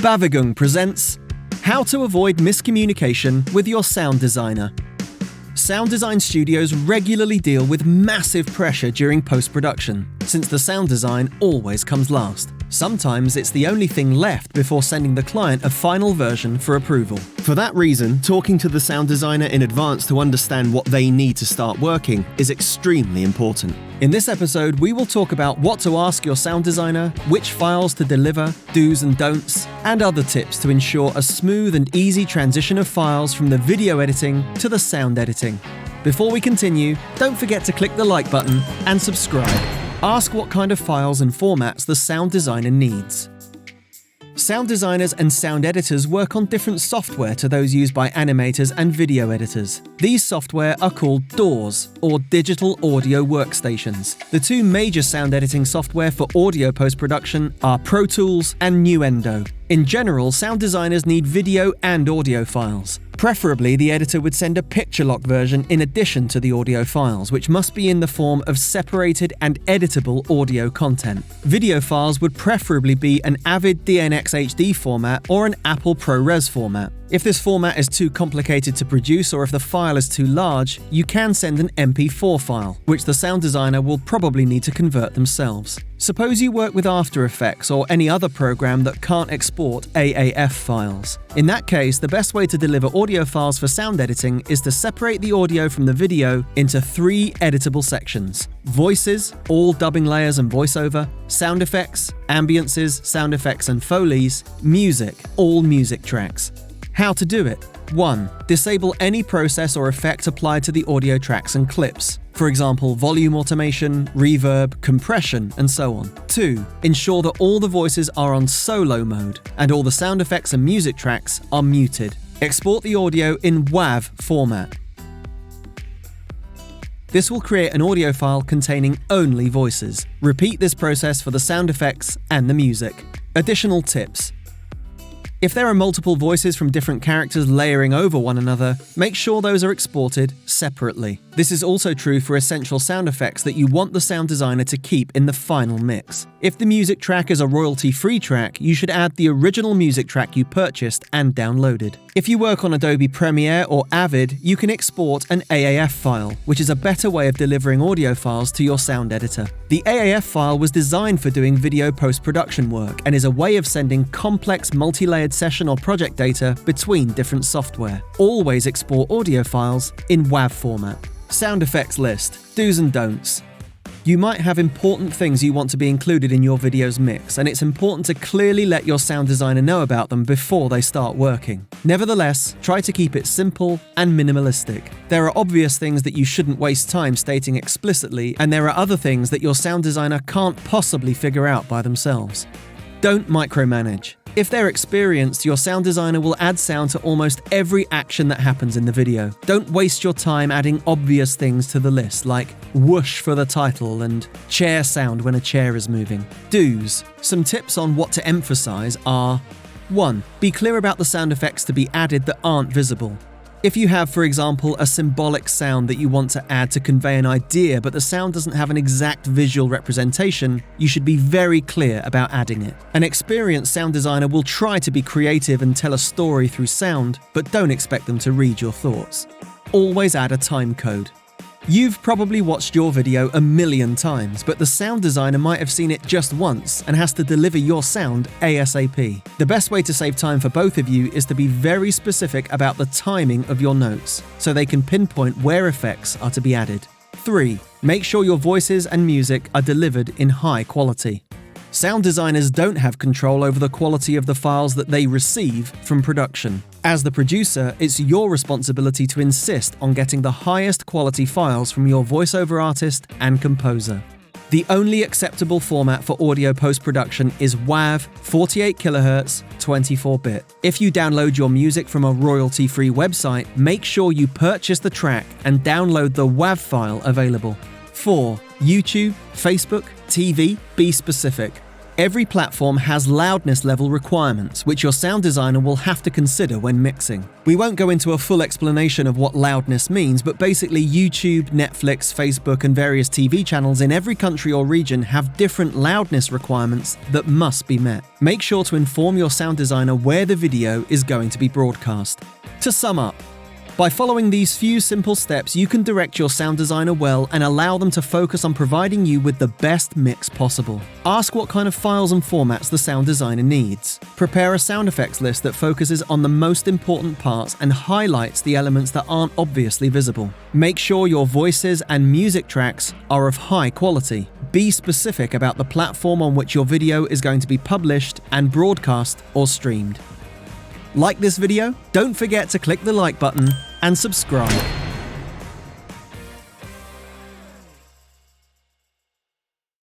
Bewegung presents How to Avoid Miscommunication with Your Sound Designer. Sound design studios regularly deal with massive pressure during post-production, since the sound design always comes last. Sometimes it's the only thing left before sending the client a final version for approval. For that reason, talking to the sound designer in advance to understand what they need to start working is extremely important. In this episode, we will talk about what to ask your sound designer, which files to deliver, do's and don'ts, and other tips to ensure a smooth and easy transition of files from the video editing to the sound editing. Before we continue, don't forget to click the like button and subscribe. Ask what kind of files and formats the sound designer needs. Sound designers and sound editors work on different software to those used by animators and video editors. These software are called DAWs, or Digital Audio Workstations. The two major sound editing software for audio post-production are Pro Tools and Nuendo. In general, sound designers need video and audio files. Preferably, the editor would send a picture lock version in addition to the audio files, which must be in the form of separated and editable audio content. Video files would preferably be an Avid DNX HD format or an Apple ProRes format. If this format is too complicated to produce or if the file is too large, you can send an MP4 file, which the sound designer will probably need to convert themselves. Suppose you work with After Effects or any other program that can't export AAF files. In that case, the best way to deliver audio files for sound editing is to separate the audio from the video into 3 editable sections: voices, all dubbing layers and voiceover; sound effects, ambiances, sound effects and Foleys; music, all music tracks. How to do it? 1. Disable any process or effect applied to the audio tracks and clips. For example, volume automation, reverb, compression, and so on. 2. Ensure that all the voices are on solo mode and all the sound effects and music tracks are muted. Export the audio in WAV format. This will create an audio file containing only voices. Repeat this process for the sound effects and the music. Additional tips. If there are multiple voices from different characters layering over one another, make sure those are exported separately. This is also true for essential sound effects that you want the sound designer to keep in the final mix. If the music track is a royalty-free track, you should add the original music track you purchased and downloaded. If you work on Adobe Premiere or Avid, you can export an AAF file, which is a better way of delivering audio files to your sound editor. The AAF file was designed for doing video post-production work and is a way of sending complex multi-layered session or project data between different software. Always export audio files in WAV format. Sound effects list, do's and don'ts. You might have important things you want to be included in your video's mix, and it's important to clearly let your sound designer know about them before they start working. Nevertheless, try to keep it simple and minimalistic. There are obvious things that you shouldn't waste time stating explicitly, and there are other things that your sound designer can't possibly figure out by themselves. Don't micromanage. If they're experienced, your sound designer will add sound to almost every action that happens in the video. Don't waste your time adding obvious things to the list, like whoosh for the title and chair sound when a chair is moving. Do's. Some tips on what to emphasize are: 1. Be clear about the sound effects to be added that aren't visible. If you have, for example, a symbolic sound that you want to add to convey an idea but the sound doesn't have an exact visual representation, you should be very clear about adding it. An experienced sound designer will try to be creative and tell a story through sound, but don't expect them to read your thoughts. Always add a timecode. You've probably watched your video a million times, but the sound designer might have seen it just once and has to deliver your sound ASAP. The best way to save time for both of you is to be very specific about the timing of your notes, so they can pinpoint where effects are to be added. 3. Make sure your voices and music are delivered in high quality. Sound designers don't have control over the quality of the files that they receive from production. As the producer, it's your responsibility to insist on getting the highest quality files from your voiceover artist and composer. The only acceptable format for audio post-production is WAV, 48 kHz, 24-bit. If you download your music from a royalty-free website, make sure you purchase the track and download the WAV file available. 4. YouTube, Facebook, TV, be specific. Every platform has loudness level requirements, which your sound designer will have to consider when mixing. We won't go into a full explanation of what loudness means, but basically YouTube, Netflix, Facebook, and various TV channels in every country or region have different loudness requirements that must be met. Make sure to inform your sound designer where the video is going to be broadcast. To sum up, by following these few simple steps, you can direct your sound designer well and allow them to focus on providing you with the best mix possible. Ask what kind of files and formats the sound designer needs. Prepare a sound effects list that focuses on the most important parts and highlights the elements that aren't obviously visible. Make sure your voices and music tracks are of high quality. Be specific about the platform on which your video is going to be published and broadcast or streamed. Like this video? Don't forget to click the like button and subscribe.